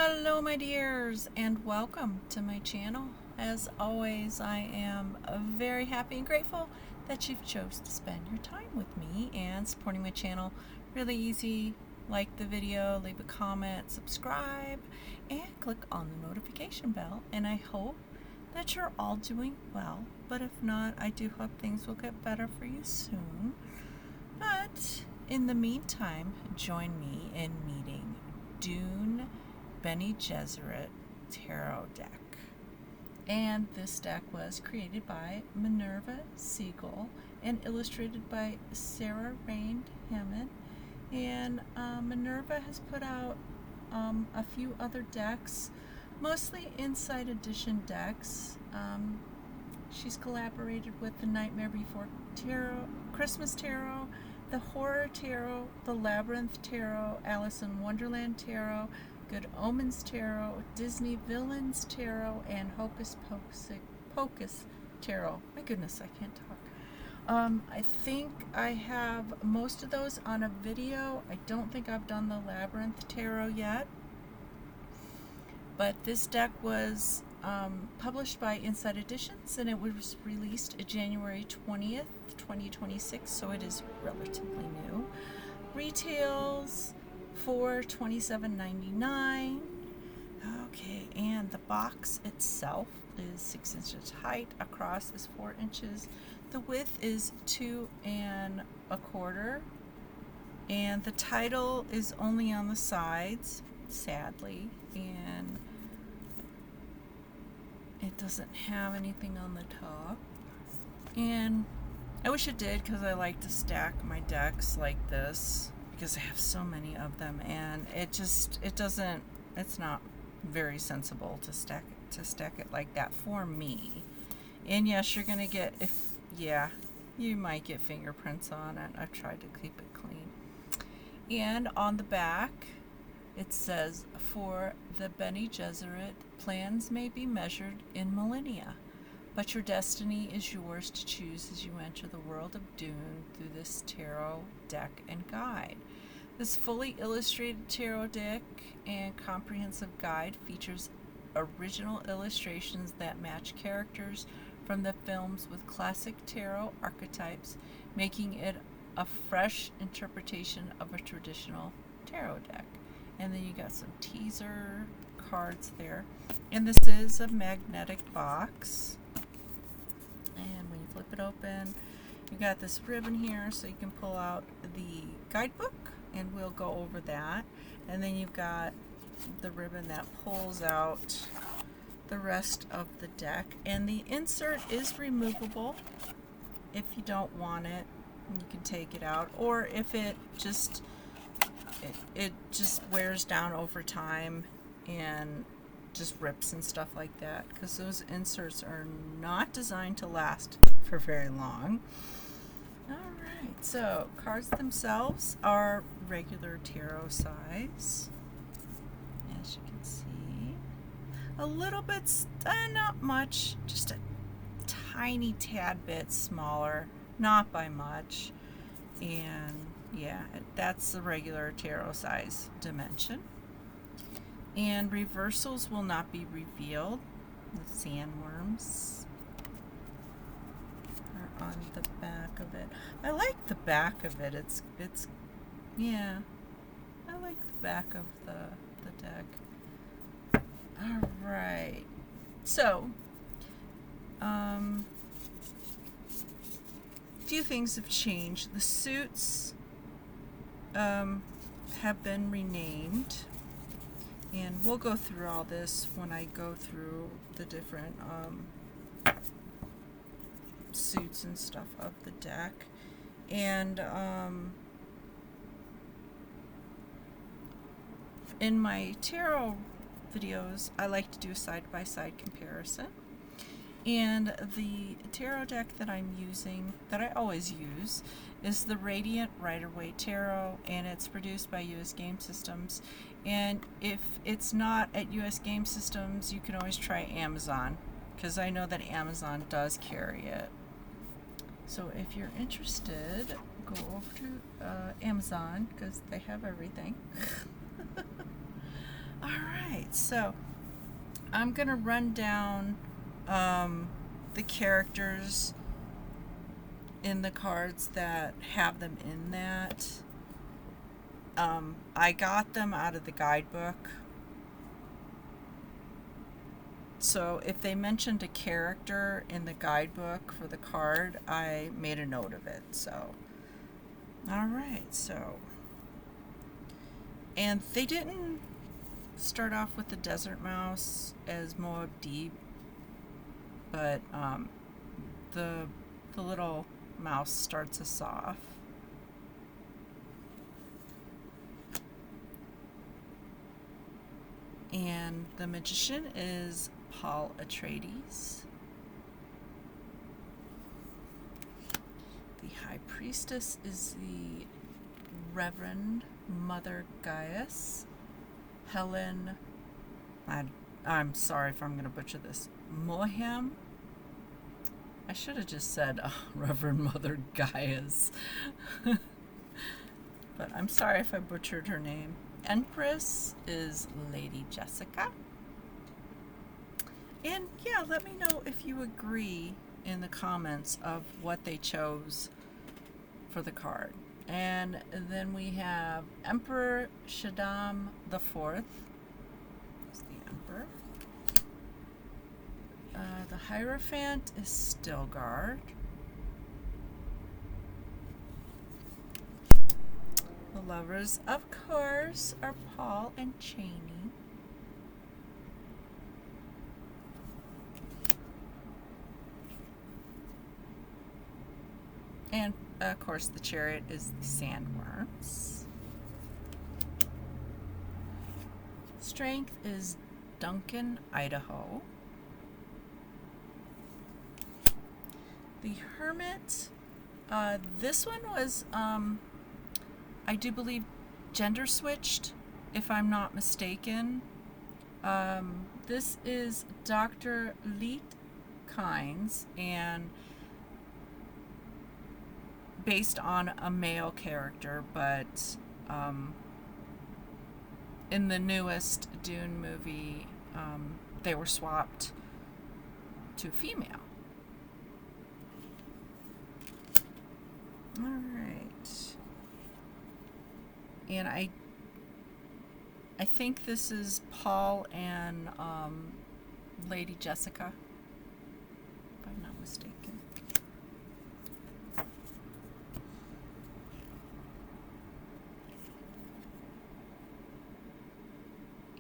Hello my dears, and welcome to my channel. As always, I am very happy and grateful that you've chose to spend your time with me and supporting my channel. Really easy. Like the video, leave a comment, subscribe, and click on the notification bell. And I hope that you're all doing well, but if not, I do hope things will get better for you soon. But in the meantime, join me in meeting Dune Bene Gesserit tarot deck. And this deck was created by Minerva Siegel and illustrated by Sarah Rain Hammond. And Minerva has put out a few other decks, mostly Inside Edition decks. She's collaborated with the Nightmare Before Tarot, Christmas Tarot, the Horror Tarot, the Labyrinth Tarot, Alice in Wonderland Tarot, Good Omens Tarot, Disney Villains Tarot, and Hocus Pocus Tarot. My goodness, I can't talk. I think I have most of those on a video. I don't think I've done the Labyrinth Tarot yet. But this deck was published by Inside Editions, and it was released January 20th, 2026, so it is relatively new. Retails for $27.99. Okay, and the box itself is 6 inches height, across is 4 inches. The width is 2 1/4, and the title is only on the sides, sadly, and it doesn't have anything on the top. And I wish it did, because I like to stack my decks like this, because I have so many of them, and it's not very sensible to stack it like that for me. And yes, you're gonna get, you might get fingerprints on it. I've tried to keep it clean. And on the back it says, for the Bene Gesserit, plans may be measured in millennia, but your destiny is yours to choose as you enter the world of Dune through this tarot deck and guide. This fully illustrated tarot deck and comprehensive guide features original illustrations that match characters from the films with classic tarot archetypes, making it a fresh interpretation of a traditional tarot deck. And then you got some teaser cards there. And this is a magnetic box. And when you flip it open, you got this ribbon here, so you can pull out the guidebook, and we'll go over that. And then you've got the ribbon that pulls out the rest of the deck. And the insert is removable if you don't want it. You can take it out, or if it just wears down over time and just rips and stuff like that, because those inserts are not designed to last for very long. Alright, so cards themselves are regular tarot size, as you can see. A little bit, not much, just a tiny tad bit smaller, not by much. And yeah, that's the regular tarot size dimension. And reversals will not be revealed. The sandworms are on the back of it. I like the back of it. It's yeah, I like the back of the deck. All right, so few things have changed. The suits have been renamed, and we'll go through all this when I go through the different suits and stuff of the deck. And in my tarot videos, I like to do a side-by-side comparison. And the tarot deck that I'm using, that I always use, is the Radiant Rider-Waite Tarot, and it's produced by US Game Systems. And if it's not at US Game Systems, you can always try Amazon, because I know that Amazon does carry it. So if you're interested, go over to Amazon, because they have everything. All right, so I'm going to run down the characters in the cards that have them in that. I got them out of the guidebook. So if they mentioned a character in the guidebook for the card, I made a note of it. So, all right, so. And they didn't start off with the desert mouse as Moab-Deeb, but the little mouse starts us off. And the magician is Paul Atreides. The high priestess is the Reverend Mother Gaius. Helen, I'm sorry if I'm going to butcher this, Moham. I should have just said Reverend Mother Gaius. But I'm sorry if I butchered her name. Empress is Lady Jessica. And yeah, let me know if you agree in the comments of what they chose for the card. And then we have Emperor Shaddam IV. That's the Emperor. The Hierophant is Stilgard. The lovers, of course, are Paul and Cheney. And, of course, the chariot is the Sandworms. Strength is Duncan, Idaho. The Hermit, this one was, I do believe, gender switched, if I'm not mistaken. This is Dr. Leet Kynes, and based on a male character, but in the newest Dune movie, they were swapped to female. All right. And I think this is Paul and Lady Jessica, if I'm not mistaken.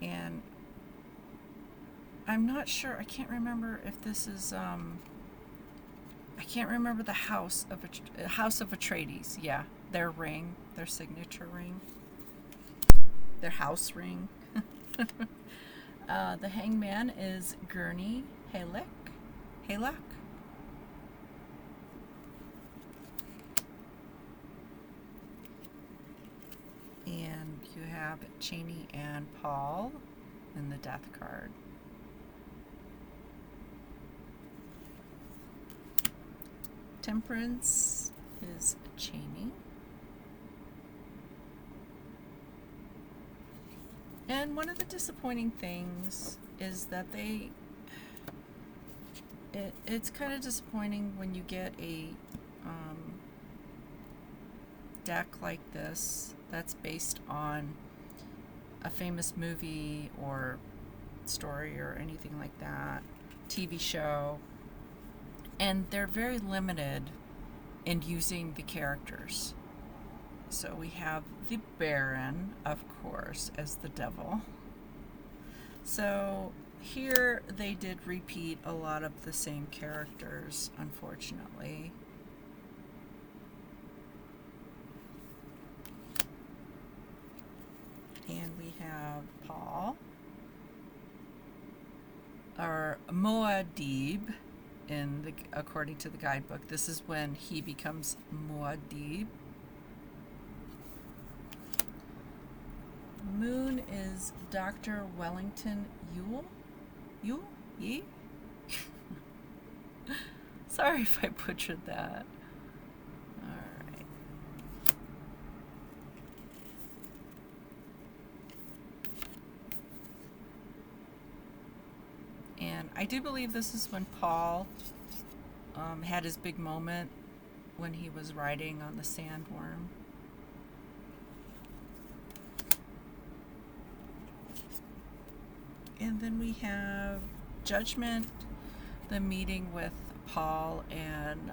And I'm not sure, I can't remember if this is, I can't remember the House of Atreides. Yeah, their ring, their signature ring, their house ring. The hangman is Gurney Halleck. And you have Cheney and Paul in the death card. Temperance is Cheney. And one of the disappointing things is that it's kind of disappointing when you get a deck like this that's based on a famous movie or story or anything like that, TV show, and they're very limited in using the characters. So we have the Baron, of course, as the devil. So here they did repeat a lot of the same characters, unfortunately. And we have Paul, or Moab-Deeb, according to the guidebook. This is when he becomes Moab-Deeb. Moon is Dr. Wellington Yee? Sorry if I butchered that. Alright. I do believe this is when Paul had his big moment when he was riding on the sandworm. And then we have Judgment, the meeting with Paul and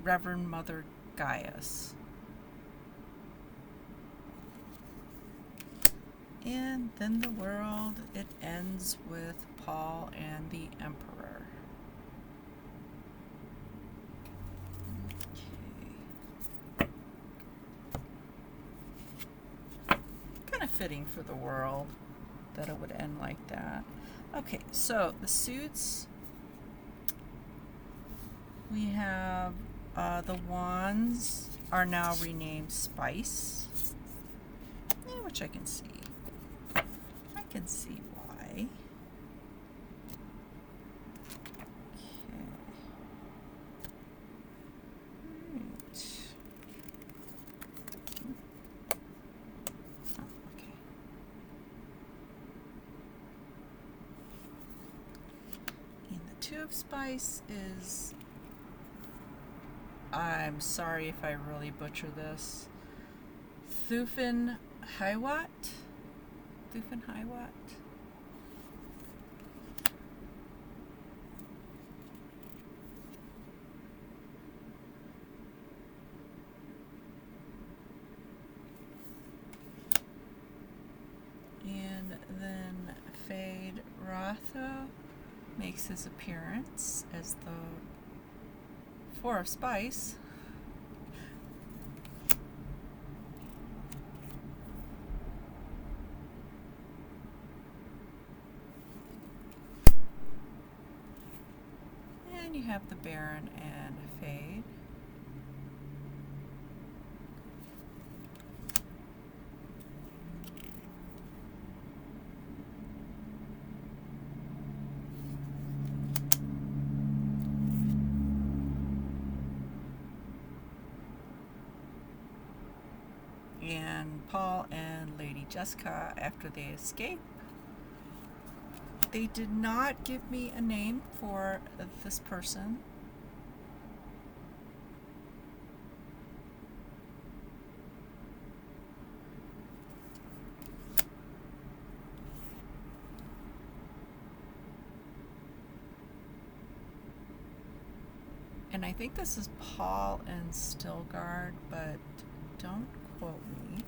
Reverend Mother Gaius. And then the world, it ends with Paul and the Emperor. Okay. Kind of fitting for the world that it would end like that. Okay, so the suits, we have the wands are now renamed Spice, which I can see. I can see why. Okay. Right. Oh, okay. And the Two of Spice is, I'm sorry if I really butcher this, Thufin Hiwat? Thufin Hiwat? And then Fade Ratha makes his appearance as the Four of Spice. And you have the Baron and Fade. And Paul and Lady Jessica, after they escape, they did not give me a name for this person. And I think this is Paul and Stilgard, but don't quote me.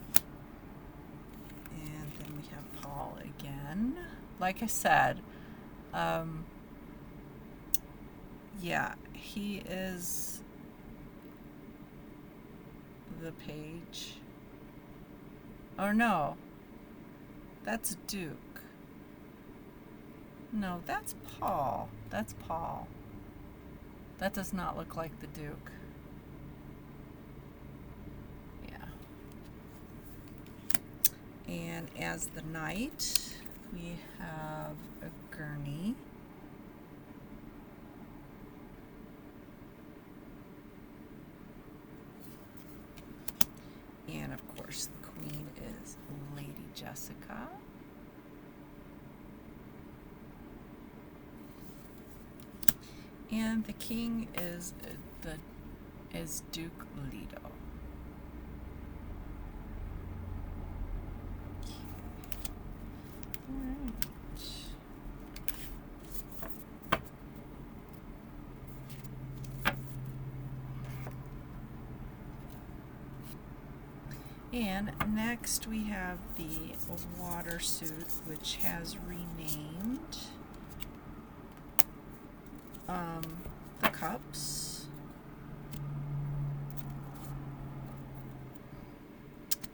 And then we have Paul again. Like I said, yeah, he is the page. Or no, that's Duke. No, that's Paul. That's Paul. That does not look like the Duke. Yeah. And as the knight, we have a Gurney. And of course, the queen is Lady Jessica. And the king is Duke Leto. And next we have the water suit, which has renamed the cups.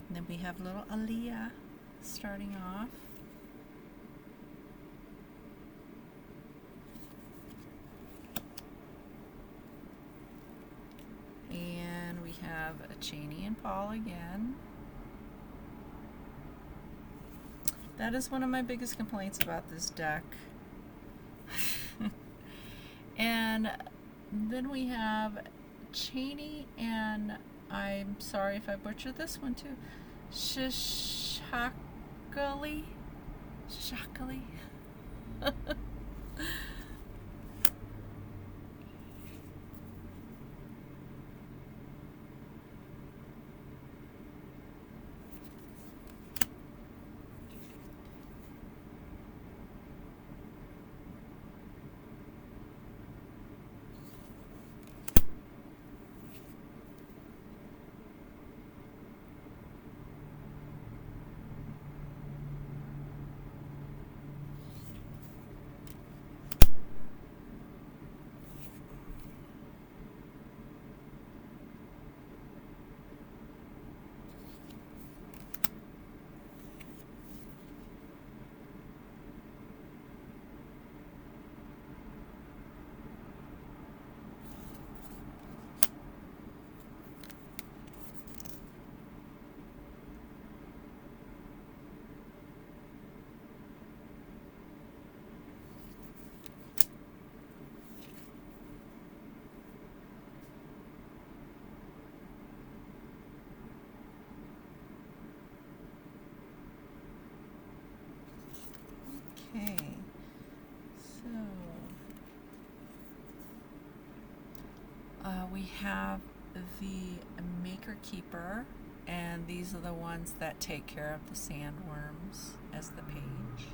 And then we have little Aaliyah starting off. And we have a Cheney and Paul again. That is one of my biggest complaints about this deck. And then we have Cheney and, I'm sorry if I butchered this one too, Shishakali. Okay, so we have the Maker Keeper, and these are the ones that take care of the sandworms as the page.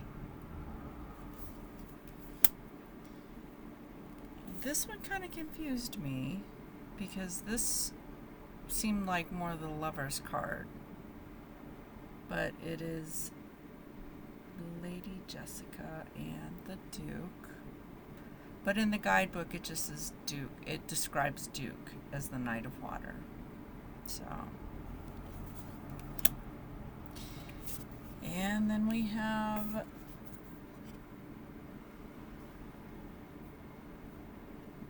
This one kind of confused me because this seemed like more the Lover's card, but it is Lady Jessica and the Duke. But in the guidebook, it just says Duke. It describes Duke as the Knight of Water. So, and then we have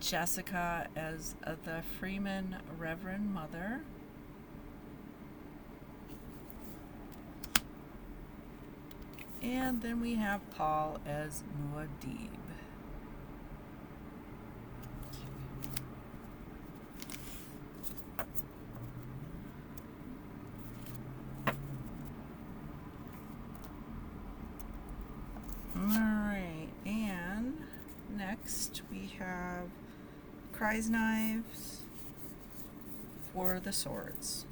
Jessica as the Freeman Reverend Mother. And then we have Paul as Muad'Dib. Alright, and next we have Cries Knives for the swords.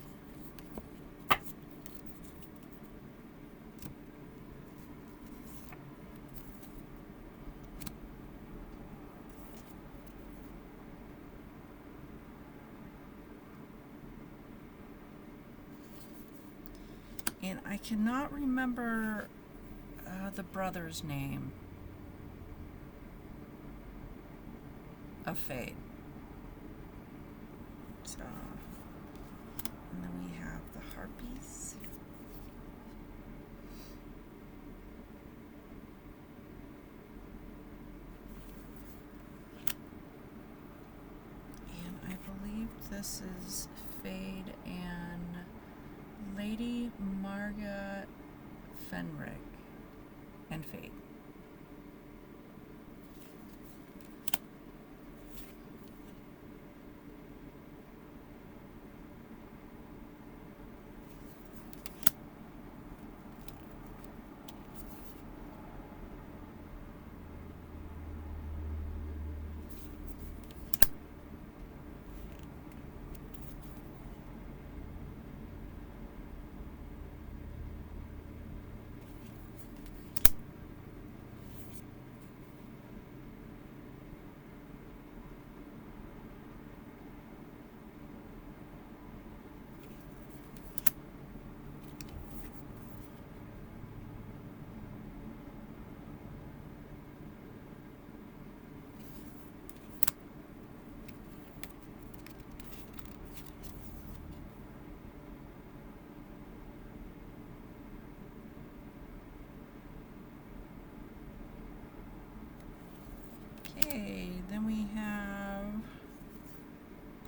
And I cannot remember the brother's name of Fate. So, and then we have the Harpies. And I believe this is Fade and Lady Marga Fenrig and Fade. Okay, then we have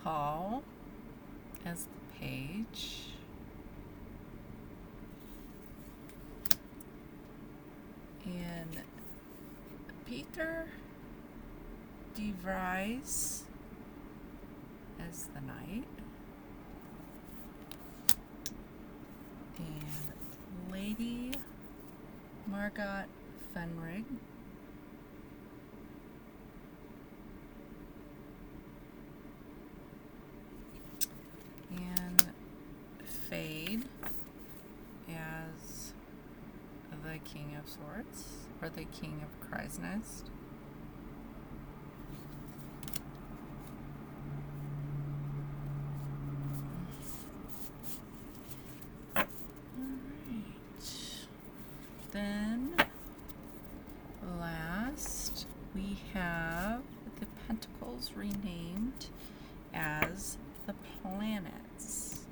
Paul as the page. And Peter DeVries as the knight. And Lady Margot Fenrig And Fade as the King of Swords, or the King of Cry's Nest. Then last we have the Pentacles renamed as the Planets.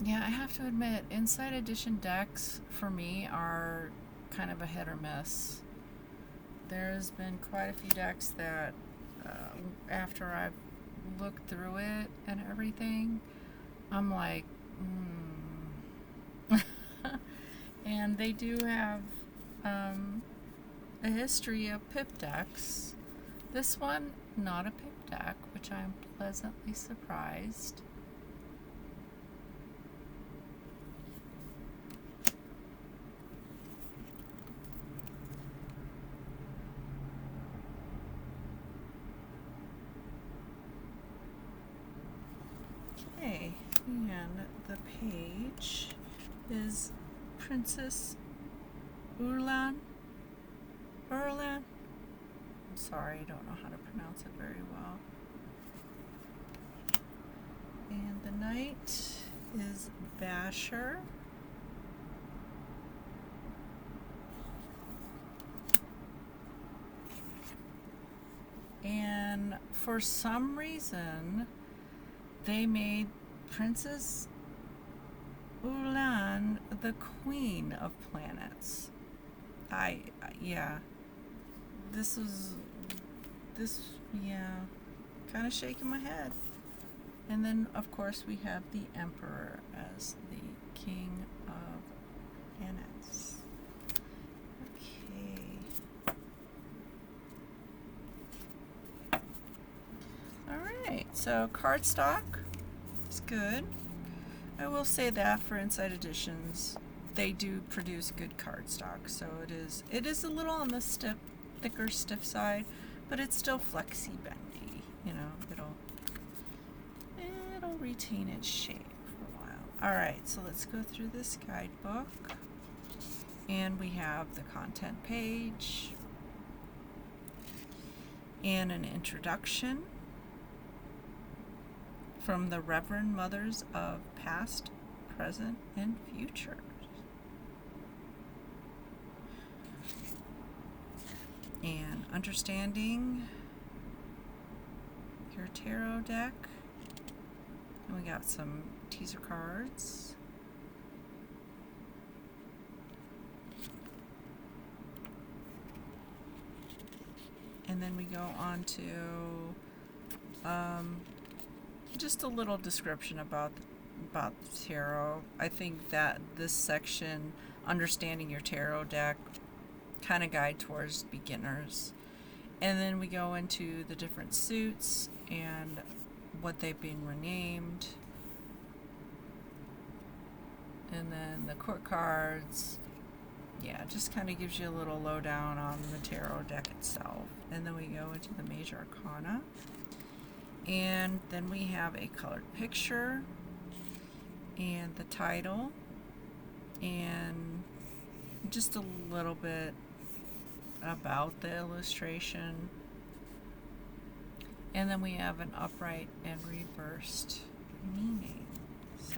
Yeah, I have to admit, Inside Edition decks for me are kind of a hit or miss. There's been quite a few decks that after I've looked through it and everything, I'm like, and they do have a history of pip decks. This one, not a pip deck, which I'm pleasantly surprised. Okay, and the page is Princess Urlan. I'm sorry, I don't know how to pronounce it very well. And the knight is Basher. And for some reason, they made Princess Urlan the Queen of Planets. Yeah. Kind of shaking my head. And then, of course, we have the Emperor as the King of Planets. Okay. Alright, so cardstock is good. I will say that for Inside Editions, they do produce good cardstock. So it is a little on the thicker, stiff side, but it's still flexy bendy. You know, it'll retain its shape for a while. Alright, so let's go through this guidebook. And we have the content page and an introduction from the Reverend Mothers of Past, Present, and Future. And understanding your tarot deck. And we got some teaser cards. And then we go on to just a little description about the tarot. I think that this section, understanding your tarot deck, kind of guide towards beginners. And then we go into the different suits and what they've been renamed. And then the court cards. Yeah, just kind of gives you a little lowdown on the tarot deck itself. And then we go into the major arcana. And then we have a colored picture and the title and just a little bit about the illustration. And then we have an upright and reversed meaning. So,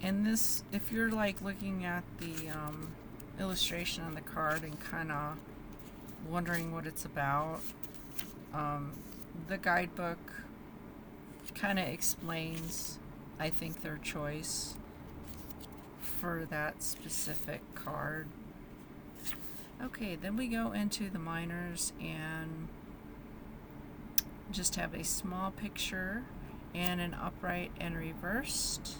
And this, if you're like looking at the illustration on the card and kind of wondering what it's about, the guidebook kind of explains, I think, their choice for that specific card. Okay, then we go into the minors and just have a small picture and an upright and reversed,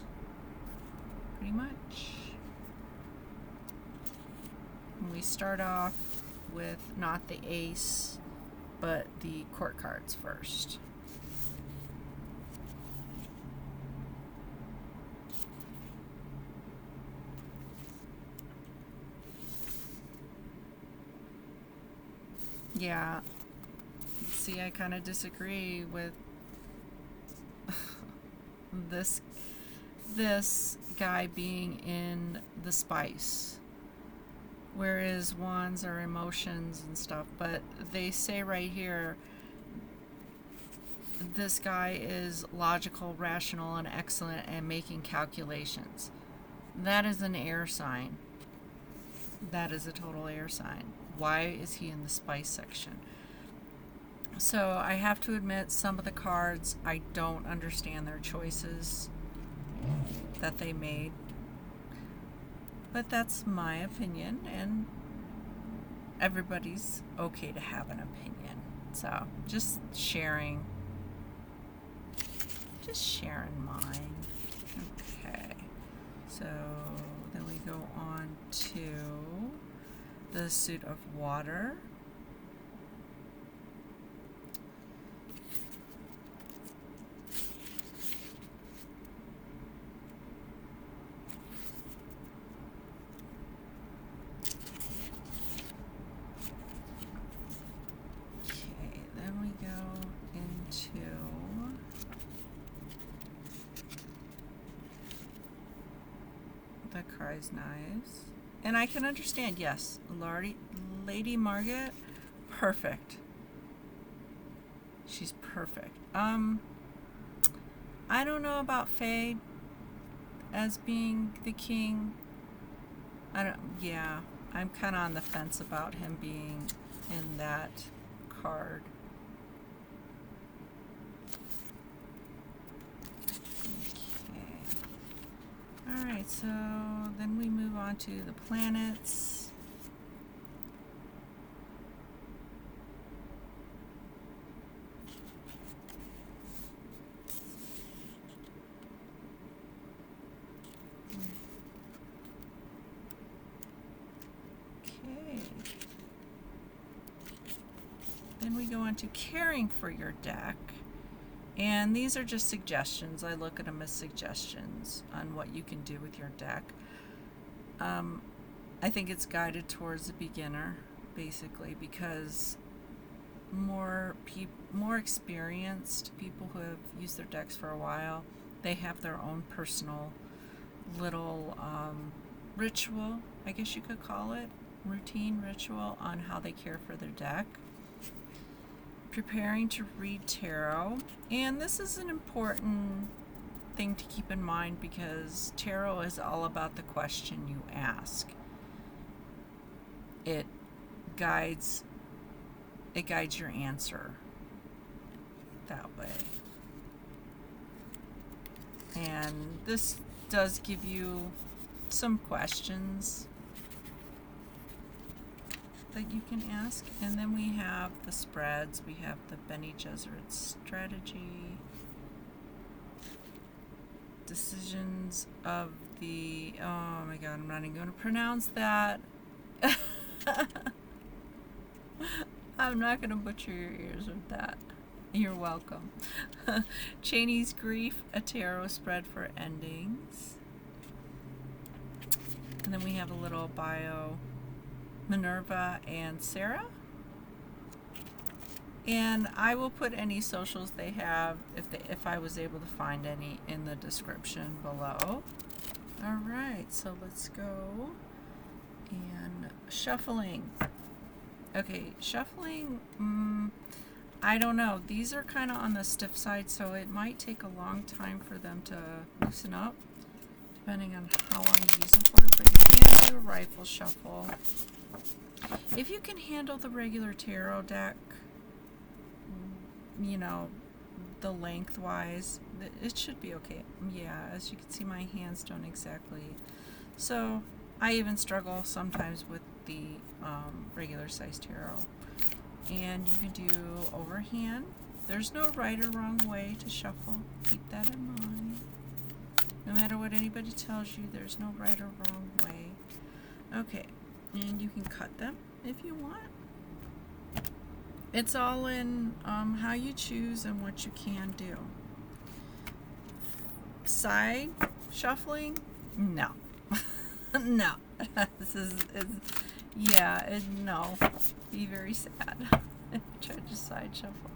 pretty much. And we start off with not the ace, but the court cards first. Yeah, see, I kind of disagree with this guy being in the spice, whereas wands are emotions and stuff. But they say right here, this guy is logical, rational, and excellent at making calculations. That is an air sign. That is a total air sign. Why is he in the spice section? So I have to admit, some of the cards, I don't understand their choices that they made. But that's my opinion, and everybody's okay to have an opinion. So just sharing mine. Okay, so then we go on to the suit of water. Okay, then we go into the Cries Knives. And I can understand, yes, Lady Margaret, perfect. She's perfect. I don't know about Faye as being the king. I'm kind of on the fence about him being in that card. Alright, so then we move on to the planets. Okay. Then we go on to caring for your deck. And these are just suggestions. I look at them as suggestions on what you can do with your deck. I think it's guided towards the beginner, basically, because more experienced people who have used their decks for a while, they have their own personal little ritual, I guess you could call it, routine ritual on how they care for their deck. Preparing to read tarot, and this is an important thing to keep in mind because tarot is all about the question you ask. It guides your answer that way. And this does give you some questions that you can ask. And then we have the spreads. We have the Bene Gesserit strategy, decisions of the, oh my god, I'm not even going to pronounce that. I'm not going to butcher your ears with that. You're welcome. Cheney's Grief, a tarot spread for endings. And then we have a little bio, Minerva and Sarah. And I will put any socials they have, if I was able to find any, in the description below. Alright, so let's go and shuffling. Okay, shuffling, I don't know. These are kind of on the stiff side, so it might take a long time for them to loosen up. depending on how long you use it for, but you can do a rifle shuffle. If you can handle the regular tarot deck, you know, the lengthwise, it should be okay. Yeah, as you can see, my hands don't exactly. So I even struggle sometimes with the regular size tarot. And you can do overhand. There's no right or wrong way to shuffle. Keep that in mind. No matter what anybody tells you, there's no right or wrong way. Okay, and you can cut them if you want. It's all in how you choose and what you can do. Side shuffling? No. No. No. Be very sad if you try to side shuffle.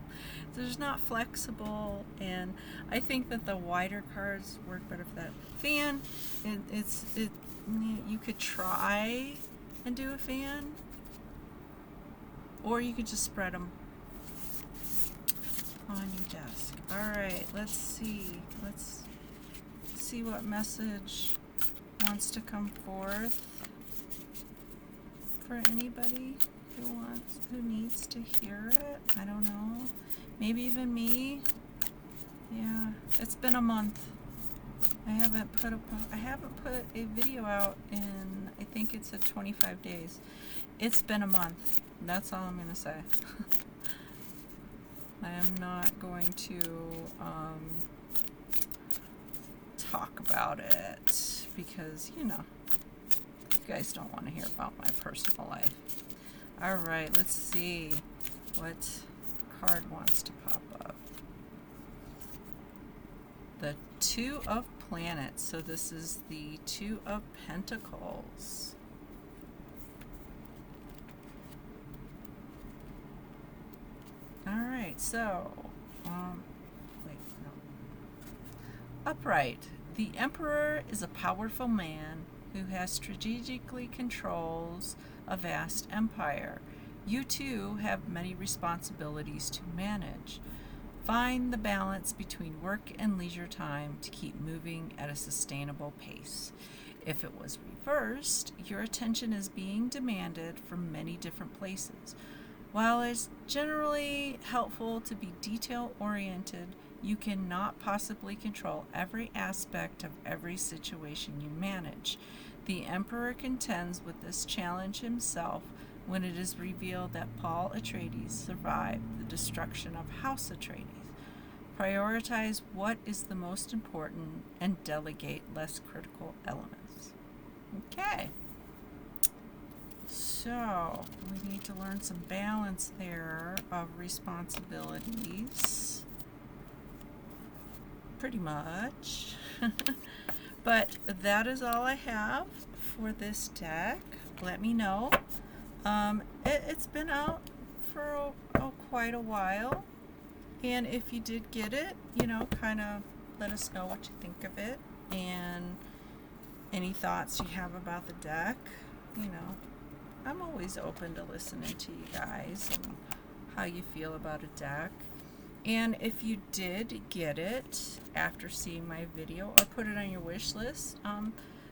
There's not flexible, and I think that the wider cards work better for that. Fan, you could try and do a fan, or you could just spread them on your desk. All right, let's see. Let's see what message wants to come forth for anybody who needs to hear it. I don't know. Maybe even me. Yeah, it's been a month. I haven't put a video out in, I think it's at 25 days. It's been a month. That's all I'm gonna say. I am not going to talk about it because, you guys don't want to hear about my personal life. All right, let's see what card wants to pop up. The Two of Planets. So this is the Two of Pentacles. All right, so upright. The Emperor is a powerful man who has strategically controls a vast empire. You too have many responsibilities to manage. Find the balance between work and leisure time to keep moving at a sustainable pace. If it was reversed, your attention is being demanded from many different places. While it's generally helpful to be detail-oriented, you cannot possibly control every aspect of every situation you manage. The Emperor contends with this challenge himself when it is revealed that Paul Atreides survived the destruction of House Atreides. Prioritize what is the most important and delegate less critical elements. Okay. So, we need to learn some balance there of responsibilities. Pretty much. But that is all I have for this deck. Let me know. It's been out for quite a while. And if you did get it, kind of let us know what you think of it. And any thoughts you have about the deck. I'm always open to listening to you guys and how you feel about a deck. And if you did get it after seeing my video or put it on your wish list,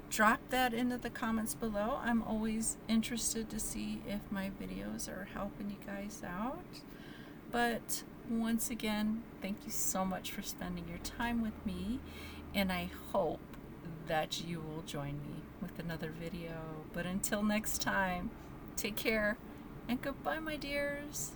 drop that into the comments below. I'm always interested to see if my videos are helping you guys out. But once again, thank you so much for spending your time with me, and I hope that you will join me with another video. But until next time, take care and goodbye, my dears.